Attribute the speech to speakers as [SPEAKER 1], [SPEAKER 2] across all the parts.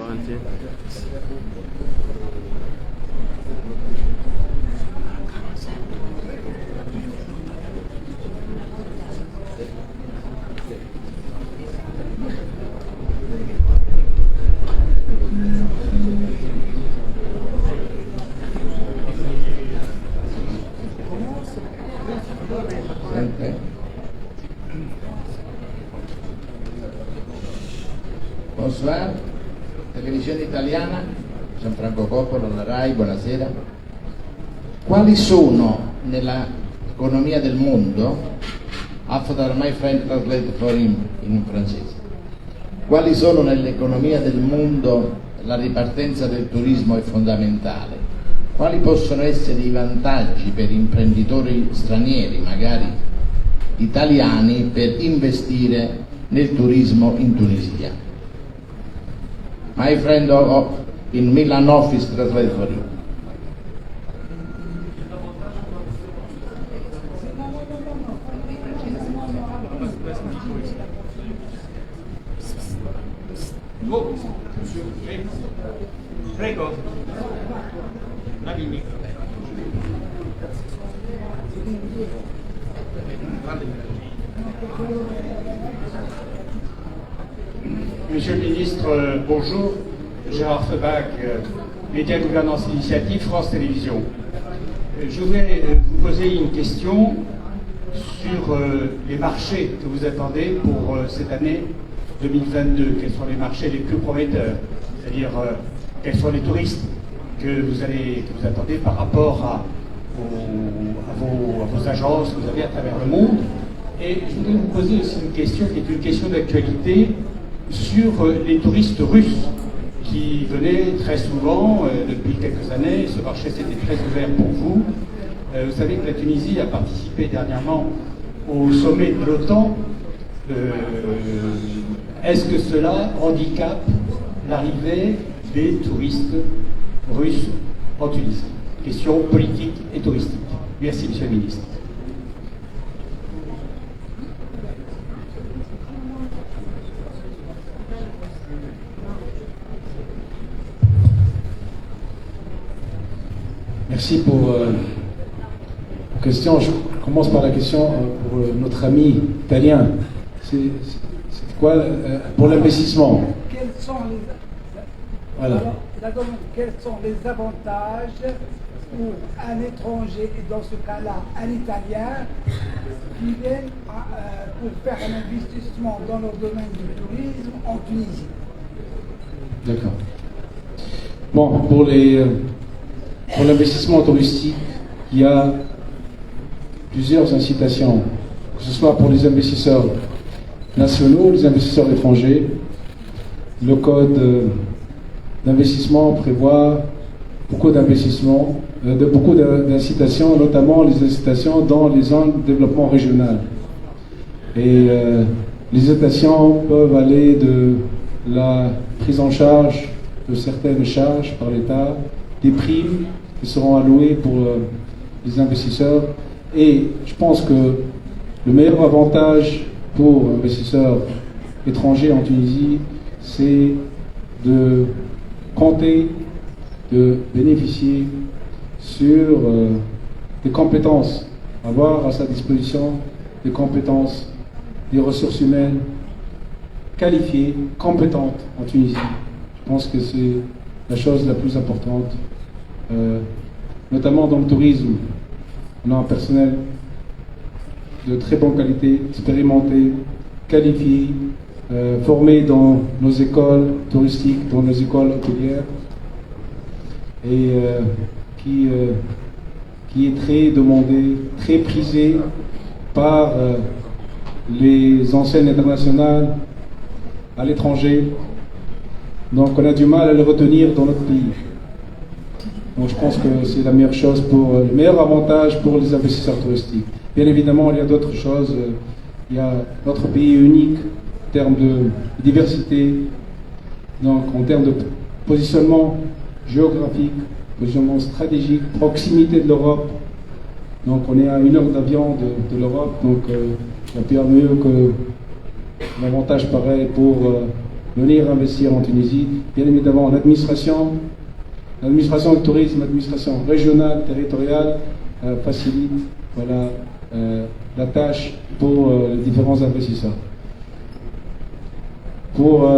[SPEAKER 1] volontiers.
[SPEAKER 2] Bonsoir, televisione italiana, Gianfranco Coppola, la RAI, buonasera. Quali sono nell'economia del mondo, after my friend translated for him in francese, quali sono nell'economia del mondo, la ripartenza del turismo è fondamentale, quali possono essere i vantaggi per imprenditori stranieri, magari italiani, per investire nel turismo in Tunisia? My friend in Milan office translate for you.
[SPEAKER 3] Prego. Monsieur le ministre, bonjour. Gérard Feubach, Média Gouvernance Initiative, France Télévisions. Je voudrais vous poser une question sur les marchés que vous attendez pour cette année 2022. Quels sont les marchés les plus prometteurs? C'est-à-dire, quels sont les touristes que vous attendez par rapport à vos agences que vous avez à travers le monde? Et je voudrais vous poser aussi une question qui est une question d'actualité sur les touristes russes qui venaient très souvent depuis quelques années. Ce marché s'était très ouvert pour vous. Vous savez que la Tunisie a participé dernièrement au sommet de l'OTAN. Est-ce que cela handicape l'arrivée des touristes russes en Tunisie? Question politique et touristique. Merci, Monsieur le Ministre.
[SPEAKER 4] Merci pour la question. Je commence par la question pour notre ami italien. C'est quoi pour l'investissement?
[SPEAKER 5] Quels sont les avantages pour un étranger, et dans ce cas-là un Italien, qui viennent pour faire un investissement dans le domaine du tourisme en Tunisie?
[SPEAKER 4] D'accord. Bon, pour l'investissement touristique, il y a plusieurs incitations, que ce soit pour les investisseurs nationaux, les investisseurs étrangers. Le code d'investissement prévoit beaucoup d'investissements, beaucoup d'incitations, notamment les incitations dans les zones de développement régional. Et les incitations peuvent aller de la prise en charge de certaines charges par l'État, des primes qui seront allouées pour les investisseurs. Et je pense que le meilleur avantage pour investisseurs étrangers en Tunisie, c'est de compter, de bénéficier sur des compétences, avoir à sa disposition des compétences, des ressources humaines qualifiées, compétentes en Tunisie. Je pense que c'est la chose la plus importante, notamment dans le tourisme. On a un personnel de très bonne qualité, expérimenté, qualifié, formé dans nos écoles touristiques, dans nos écoles hôtelières, et qui est très demandé, très prisé par les enseignes internationales à l'étranger. Donc on a du mal à le retenir dans notre pays. Donc je pense que c'est la meilleure chose, le meilleur avantage pour les investisseurs touristiques. Bien évidemment, il y a d'autres choses. Il y a notre pays est unique en termes de diversité, donc en termes de positionnement géographique, positionnement stratégique, proximité de l'Europe. Donc on est à 1 heure d'avion de l'Europe, donc il n'y a pas mieux que l'avantage pareil pour venir investir en Tunisie. Bien évidemment, l'administration du tourisme, l'administration régionale, territoriale, facilite la tâche pour les différents investisseurs. Pour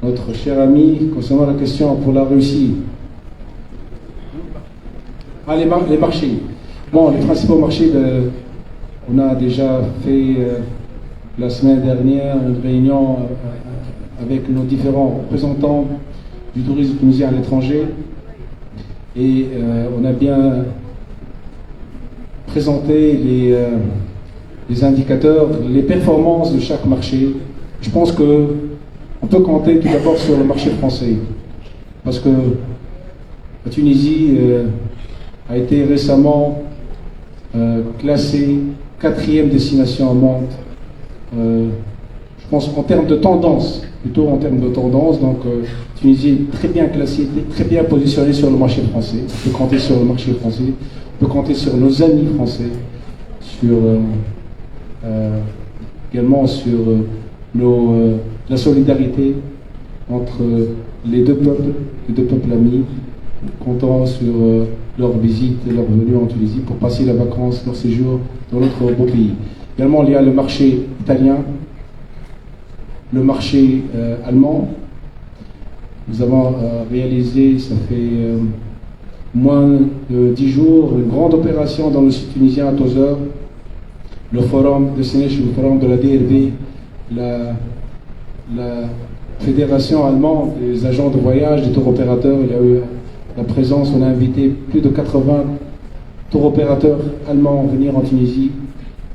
[SPEAKER 4] notre cher ami, concernant la question pour la Russie, les marchés. Bon, les principaux marchés, on a déjà fait la semaine dernière une réunion avec nos différents représentants du tourisme tunisien à l'étranger et on a bien présenté les indicateurs, les performances de chaque marché. Je pense qu'on peut compter tout d'abord sur le marché français parce que la Tunisie a été récemment classée 4e destination au monde. Je pense en termes de tendance, plutôt en termes de tendance. Donc, Tunisie est très bien classée, très bien positionnée sur le marché français. On peut compter sur le marché français, on peut compter sur nos amis français, également sur la solidarité entre les deux peuples amis, comptant sur leur visite et leur venue en Tunisie pour passer la vacance, leur séjour dans notre beau pays. Également, il y a le marché italien, le marché allemand. Nous avons réalisé, ça fait moins de 10 jours, une grande opération dans le sud tunisien à Tozeur, le forum de Sénèche, le forum de la DRV, la fédération allemande des agents de voyage, des tour opérateurs. Il y a eu la présence, on a invité plus de 80 tour opérateurs allemands à venir en Tunisie.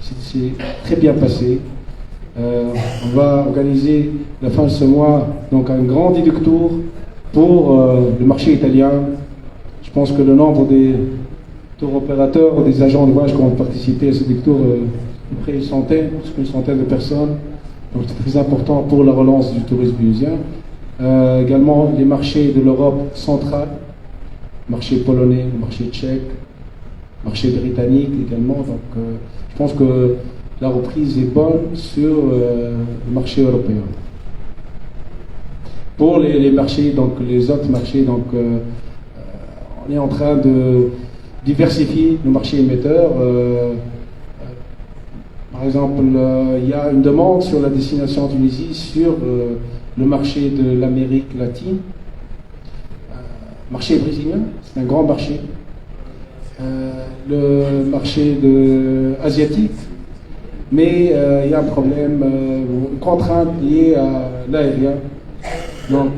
[SPEAKER 4] C'est très bien passé. On va organiser la fin de ce mois donc un grand Diduc Tour pour le marché italien. Je pense que le nombre des tour opérateurs, des agents de voyage qui vont participer à ce Diduc Tour est près d'une centaine de personnes. Donc c'est très important pour la relance du tourisme tunisien. Également les marchés de l'Europe centrale, marché polonais, le marché tchèque, marché britannique également. Donc je pense que la reprise est bonne sur le marché européen. Pour les marchés, donc les autres marchés, donc on est en train de diversifier nos marchés émetteurs. Par exemple, il y a une demande sur la destination Tunisie sur le marché de l'Amérique latine. Marché brésilien, c'est un grand marché. Le marché asiatique, mais il y a un problème, une contrainte liée à l'aérien. Donc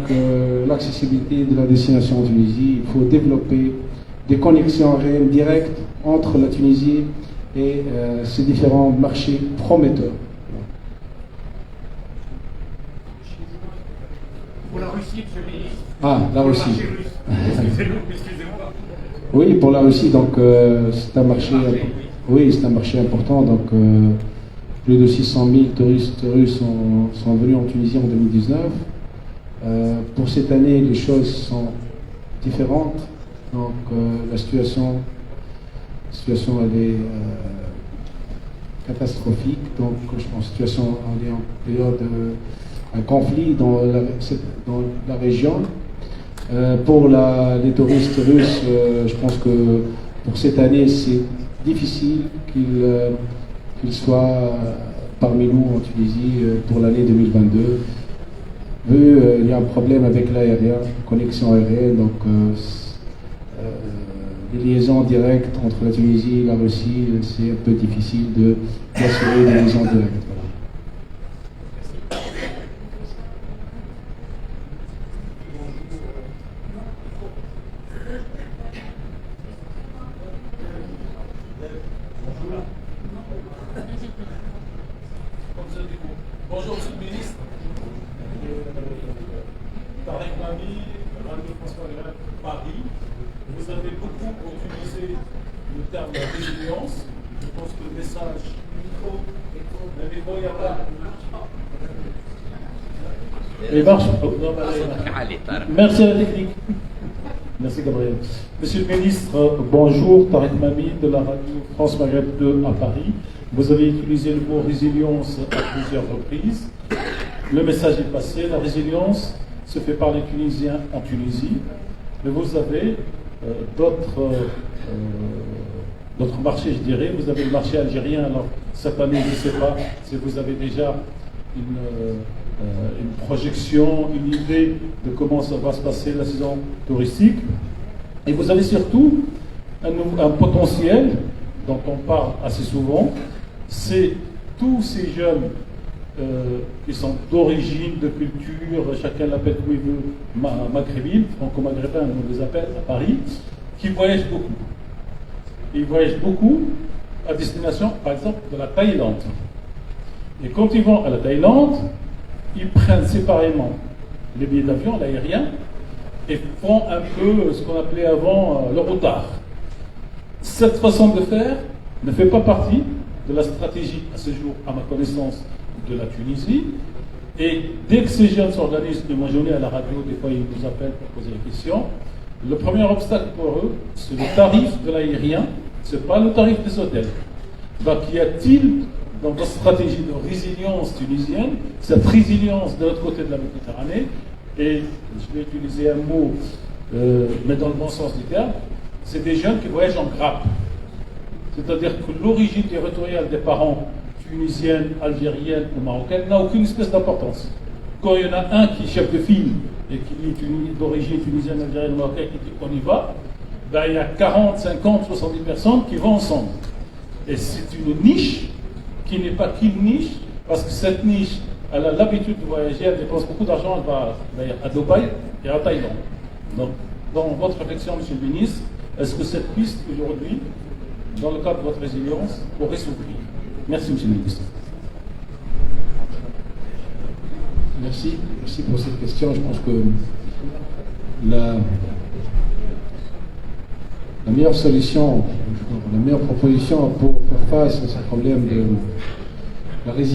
[SPEAKER 4] l'accessibilité de la destination en Tunisie, il faut développer des connexions aériennes directes entre la Tunisie et ces différents marchés prometteurs.
[SPEAKER 1] Pour la Russie, monsieur le ministre.
[SPEAKER 4] Ah, la Russie.
[SPEAKER 1] Excusez-moi.
[SPEAKER 4] Oui, pour la Russie, donc c'est un marché. Oui, c'est un marché important. Donc plus de 600 000 touristes russes sont venus en Tunisie en 2019. Pour cette année, les choses sont différentes. Donc la situation elle est catastrophique. Donc je pense que la situation elle est en période un conflit dans la région. Pour les touristes russes, je pense que pour cette année, c'est difficile qu'ils soient parmi nous en Tunisie pour l'année 2022. Il y a un problème avec l'aérien, connexion aérienne, donc les liaisons directes entre la Tunisie et la Russie, c'est un peu difficile d'assurer des liaisons directes. Voilà.
[SPEAKER 6] Bonjour, monsieur le ministre. Tarek Mami, Radio France Maghreb, Paris. Vous avez beaucoup utilisé le terme de résilience. Je pense que le message, le micro, il n'y a pas. Il marche. Merci à la technique. Merci Gabriel. Monsieur le ministre, bonjour. Tarek Mami de la Radio France Maghreb 2 à Paris. Vous avez utilisé le mot résilience à plusieurs reprises. le message est passé, la résilience se fait par les Tunisiens en Tunisie, mais vous avez d'autres marchés, je dirais. Vous avez le marché algérien. Alors cette année, je ne sais pas si vous avez déjà une projection, une idée de comment ça va se passer la saison touristique. Et vous avez surtout un potentiel dont on parle assez souvent, c'est tous ces jeunes qui sont d'origine, de culture, chacun l'appelle comme il veut, maghrébine, franco-maghrébin, on les appelle à Paris, qui voyagent beaucoup. Ils voyagent beaucoup à destination, par exemple, de la Thaïlande. Et quand ils vont à la Thaïlande, ils prennent séparément les billets d'avion, l'aérien, et font un peu ce qu'on appelait avant le retard. Cette façon de faire ne fait pas partie de la stratégie, à ce jour, à ma connaissance, de la Tunisie. Et dès que ces jeunes s'organisent, et moi j'en ai à la radio, des fois ils nous appellent pour poser des questions, le premier obstacle pour eux, c'est le tarif de l'aérien, ce n'est pas le tarif des hôtels. Donc y a-t-il dans votre stratégie de résilience tunisienne, cette résilience de l'autre côté de la Méditerranée, et je vais utiliser un mot, mais dans le bon sens du terme, c'est des jeunes qui voyagent en grappe. C'est-à-dire que l'origine territoriale des parents tunisienne, algérienne ou marocaine n'a aucune espèce d'importance. Quand il y en a un qui est chef de file et qui est d'origine tunisienne, algérienne ou marocaine qui dit qu'on y va, ben, il y a 40, 50, 70 personnes qui vont ensemble. Et c'est une niche qui n'est pas qu'une niche, parce que cette niche, elle a l'habitude de voyager, elle dépense beaucoup d'argent, elle va d'ailleurs à Dubaï et à Thaïlande. Donc, dans votre réflexion, Monsieur le ministre, est-ce que cette piste aujourd'hui, dans le cadre de votre résilience, pourrait s'ouvrir? Merci, Monsieur le ministre.
[SPEAKER 4] Merci pour cette question. Je pense que la meilleure solution, la meilleure proposition pour faire face à ce problème de la résilience